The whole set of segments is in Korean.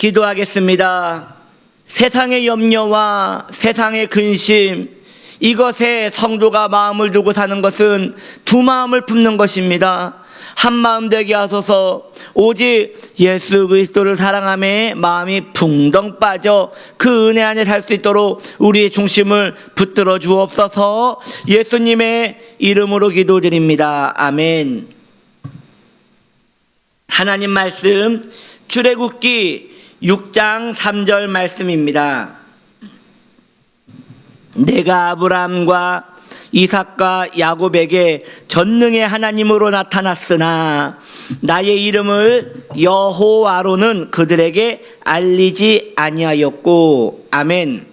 기도하겠습니다. 세상의 염려와 세상의 근심, 이것에 성도가 마음을 두고 사는 것은 두 마음을 품는 것입니다. 한 마음 되게 하소서. 오직 예수 그리스도를 사랑함에 마음이 붕덩 빠져 그 은혜 안에 살 수 있도록 우리의 중심을 붙들어 주옵소서. 예수님의 이름으로 기도드립니다. 아멘. 하나님 말씀 출애굽기 6장 3절 말씀입니다. 내가 아브라함과 이삭과 야곱에게 전능의 하나님으로 나타났으나 나의 이름을 여호와로는 그들에게 알리지 아니하였고. 아멘.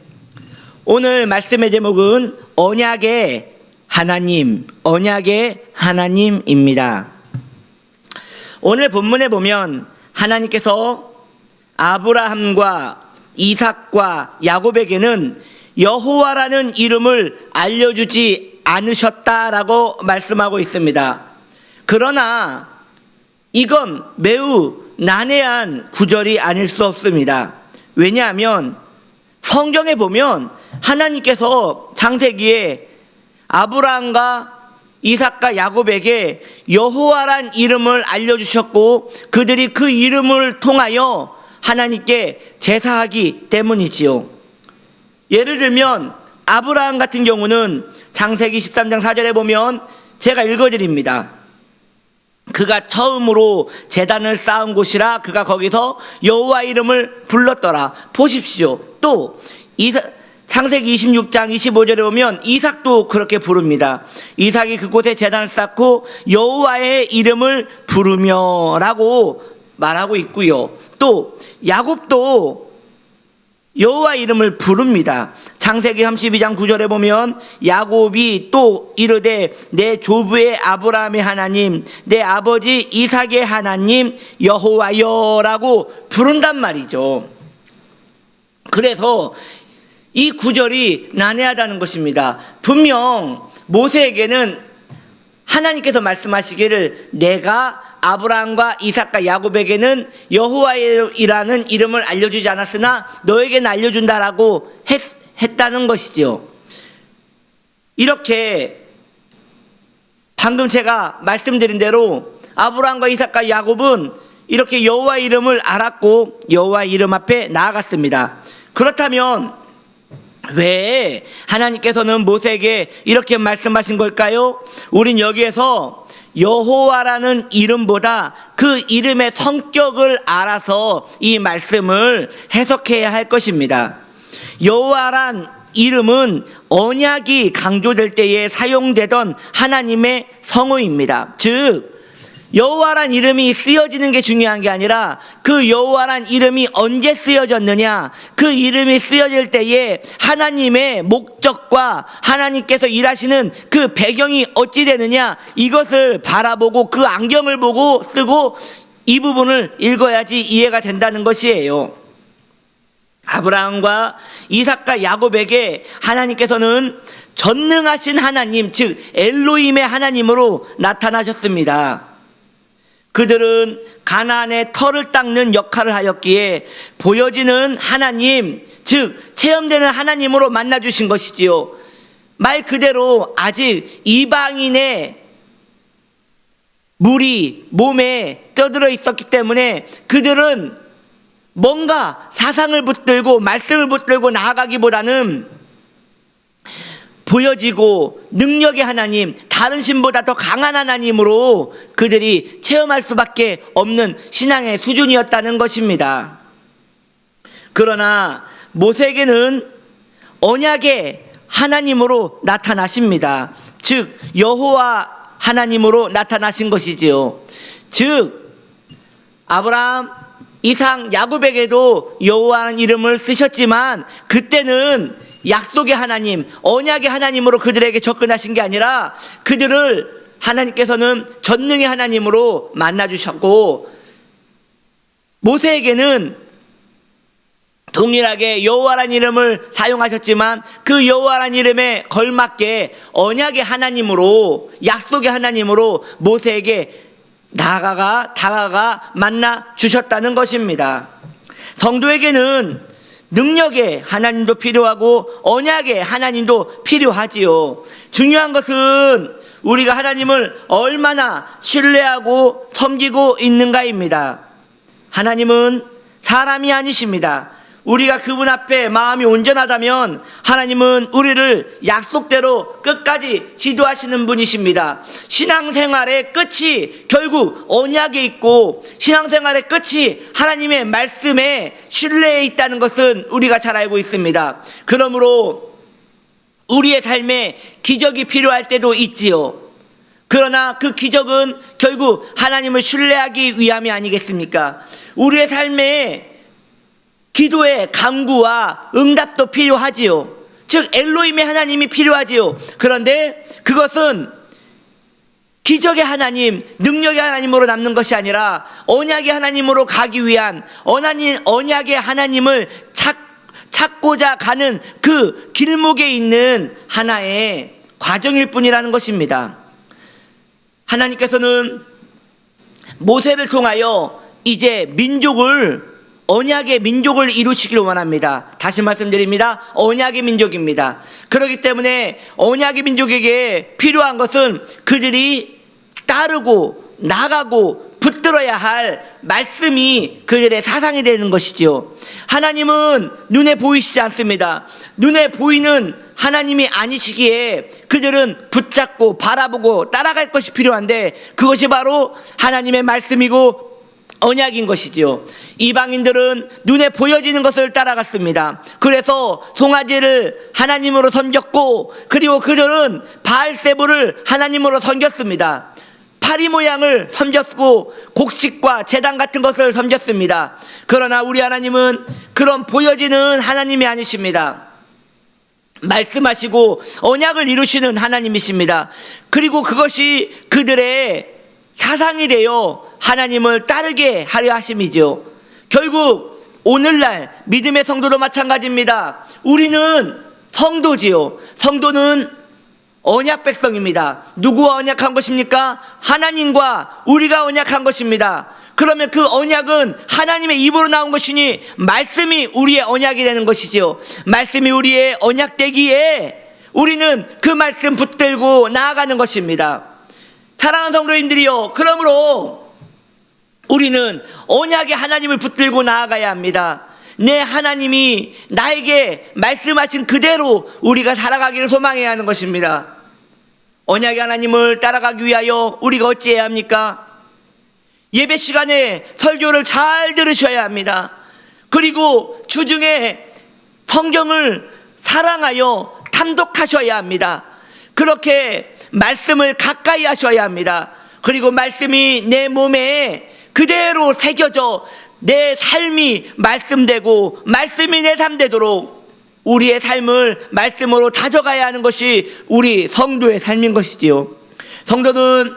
오늘 말씀의 제목은 언약의 하나님, 언약의 하나님입니다. 오늘 본문에 보면 하나님께서 아브라함과 이삭과 야곱에게는 여호와라는 이름을 알려주지 않으셨다라고 말씀하고 있습니다. 그러나 이건 매우 난해한 구절이 아닐 수 없습니다. 왜냐하면 성경에 보면 하나님께서 창세기에 아브라함과 이삭과 야곱에게 여호와란 이름을 알려주셨고 그들이 그 이름을 통하여 하나님께 제사하기 때문이지요. 예를 들면 아브라함 같은 경우는 창세기 13장 4절에 보면 제가 읽어드립니다. 그가 처음으로 제단을 쌓은 곳이라 그가 거기서 여호와 이름을 불렀더라. 보십시오. 또 창세기 26장 25절에 보면 이삭도 그렇게 부릅니다. 이삭이 그곳에 제단을 쌓고 여호와의 이름을 부르며 라고 말하고 있고요. 또 야곱도 여호와 이름을 부릅니다. 창세기 32장 9절에 보면 야곱이 또 이르되 내 조부의 아브라함의 하나님, 내 아버지 이삭의 하나님 여호와여라고 부른단 말이죠. 그래서 이 구절이 난해하다는 것입니다. 분명 모세에게는 하나님께서 말씀하시기를 내가 아브라함과 이삭과 야곱에게는 여호와이라는 이름을 알려주지 않았으나 너에게는 알려준다라고 했다는 것이죠. 이렇게 방금 제가 말씀드린 대로 아브라함과 이삭과 야곱은 이렇게 여호와 이름을 알았고 여호와 이름 앞에 나아갔습니다. 그렇다면 왜 하나님께서는 모세에게 이렇게 말씀하신 걸까요? 우린 여기에서 여호와라는 이름보다 그 이름의 성격을 알아서 이 말씀을 해석해야 할 것입니다. 여호와란 이름은 언약이 강조될 때에 사용되던 하나님의 성어입니다. 즉 여호와란 이름이 쓰여지는 게 중요한 게 아니라 그 여호와란 이름이 언제 쓰여졌느냐, 그 이름이 쓰여질 때에 하나님의 목적과 하나님께서 일하시는 그 배경이 어찌 되느냐, 이것을 바라보고 그 안경을 보고 쓰고 이 부분을 읽어야지 이해가 된다는 것이에요. 아브라함과 이삭과 야곱에게 하나님께서는 전능하신 하나님, 즉 엘로힘의 하나님으로 나타나셨습니다. 그들은 가나안의 털을 닦는 역할을 하였기에 보여지는 하나님, 즉 체험되는 하나님으로 만나주신 것이지요. 말 그대로 아직 이방인의 물이 몸에 떠들어 있었기 때문에 그들은 뭔가 사상을 붙들고 말씀을 붙들고 나아가기보다는 보여지고 능력의 하나님, 다른 신보다 더 강한 하나님으로 그들이 체험할 수밖에 없는 신앙의 수준이었다는 것입니다. 그러나 모세에게는 언약의 하나님으로 나타나십니다. 즉 여호와 하나님으로 나타나신 것이지요. 즉 아브라함, 이삭, 야곱에게도 여호와라는 이름을 쓰셨지만 그때는 약속의 하나님, 언약의 하나님으로 그들에게 접근하신 게 아니라 그들을 하나님께서는 전능의 하나님으로 만나주셨고 모세에게는 동일하게 여호와라는 이름을 사용하셨지만 그 여호와라는 이름에 걸맞게 언약의 하나님으로, 약속의 하나님으로 모세에게 다가가 만나 주셨다는 것입니다. 성도에게는 능력의 하나님도 필요하고 언약의 하나님도 필요하지요. 중요한 것은 우리가 하나님을 얼마나 신뢰하고 섬기고 있는가입니다. 하나님은 사람이 아니십니다. 우리가 그분 앞에 마음이 온전하다면 하나님은 우리를 약속대로 끝까지 지도하시는 분이십니다. 신앙생활의 끝이 결국 언약에 있고 신앙생활의 끝이 하나님의 말씀에 신뢰에 있다는 것은 우리가 잘 알고 있습니다. 그러므로 우리의 삶에 기적이 필요할 때도 있지요. 그러나 그 기적은 결국 하나님을 신뢰하기 위함이 아니겠습니까? 우리의 삶에 기도의 간구와 응답도 필요하지요. 즉 엘로힘의 하나님이 필요하지요. 그런데 그것은 기적의 하나님, 능력의 하나님으로 남는 것이 아니라 언약의 하나님으로 가기 위한 언약의 하나님을 찾고자 가는 그 길목에 있는 하나의 과정일 뿐이라는 것입니다. 하나님께서는 모세를 통하여 이제 언약의 민족을 이루시기를 원합니다. 다시 말씀드립니다. 언약의 민족입니다. 그렇기 때문에 언약의 민족에게 필요한 것은 그들이 따르고 나가고 붙들어야 할 말씀이 그들의 사상이 되는 것이지요. 하나님은 눈에 보이시지 않습니다. 눈에 보이는 하나님이 아니시기에 그들은 붙잡고 바라보고 따라갈 것이 필요한데 그것이 바로 하나님의 말씀이고 언약인 것이지요. 이방인들은 눈에 보여지는 것을 따라갔습니다. 그래서 송아지를 하나님으로 섬겼고 그리고 그들은 바알세불을 하나님으로 섬겼습니다. 파리 모양을 섬겼고 곡식과 제단 같은 것을 섬겼습니다. 그러나 우리 하나님은 그런 보여지는 하나님이 아니십니다. 말씀하시고 언약을 이루시는 하나님이십니다. 그리고 그것이 그들의 사상이 되어 하나님을 따르게 하려 하심이죠. 결국 오늘날 믿음의 성도도 마찬가지입니다. 우리는 성도지요. 성도는 언약 백성입니다. 누구와 언약한 것입니까? 하나님과 우리가 언약한 것입니다. 그러면 그 언약은 하나님의 입으로 나온 것이니 말씀이 우리의 언약이 되는 것이지요. 말씀이 우리의 언약 되기에 우리는 그 말씀 붙들고 나아가는 것입니다. 사랑하는 성도님들이요, 그러므로 우리는 언약의 하나님을 붙들고 나아가야 합니다. 내 하나님이 나에게 말씀하신 그대로 우리가 살아가기를 소망해야 하는 것입니다. 언약의 하나님을 따라가기 위하여 우리가 어찌해야 합니까? 예배 시간에 설교를 잘 들으셔야 합니다. 그리고 주중에 성경을 사랑하여 탐독하셔야 합니다. 그렇게 말씀을 가까이 하셔야 합니다. 그리고 말씀이 내 몸에 그대로 새겨져 내 삶이 말씀되고 말씀이 내 삶 되도록 우리의 삶을 말씀으로 다져가야 하는 것이 우리 성도의 삶인 것이지요. 성도는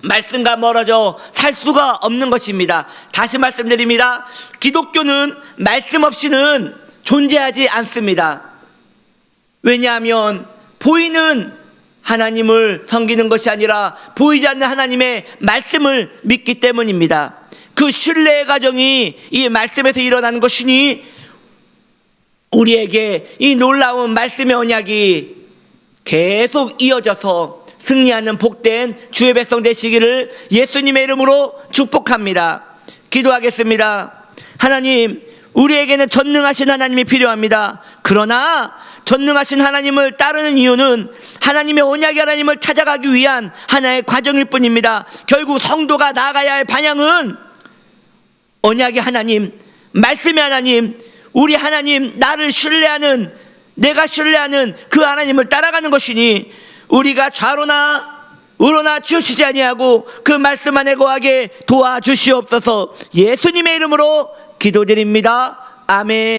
말씀과 멀어져 살 수가 없는 것입니다. 다시 말씀드립니다. 기독교는 말씀 없이는 존재하지 않습니다. 왜냐하면 보이는 하나님을 섬기는 것이 아니라 보이지 않는 하나님의 말씀을 믿기 때문입니다. 그 신뢰의 과정이 이 말씀에서 일어나는 것이니 우리에게 이 놀라운 말씀의 언약이 계속 이어져서 승리하는 복된 주의 백성 되시기를 예수님의 이름으로 축복합니다. 기도하겠습니다. 하나님, 우리에게는 전능하신 하나님이 필요합니다. 그러나 전능하신 하나님을 따르는 이유는 하나님의 언약의 하나님을 찾아가기 위한 하나의 과정일 뿐입니다. 결국 성도가 나아가야 할 방향은 언약의 하나님, 말씀의 하나님, 우리 하나님, 나를 신뢰하는, 내가 신뢰하는 그 하나님을 따라가는 것이니 우리가 좌로나 우로나 치우치지 아니하고 그 말씀 안에 거하게 도와주시옵소서. 예수님의 이름으로 기도드립니다. 아멘.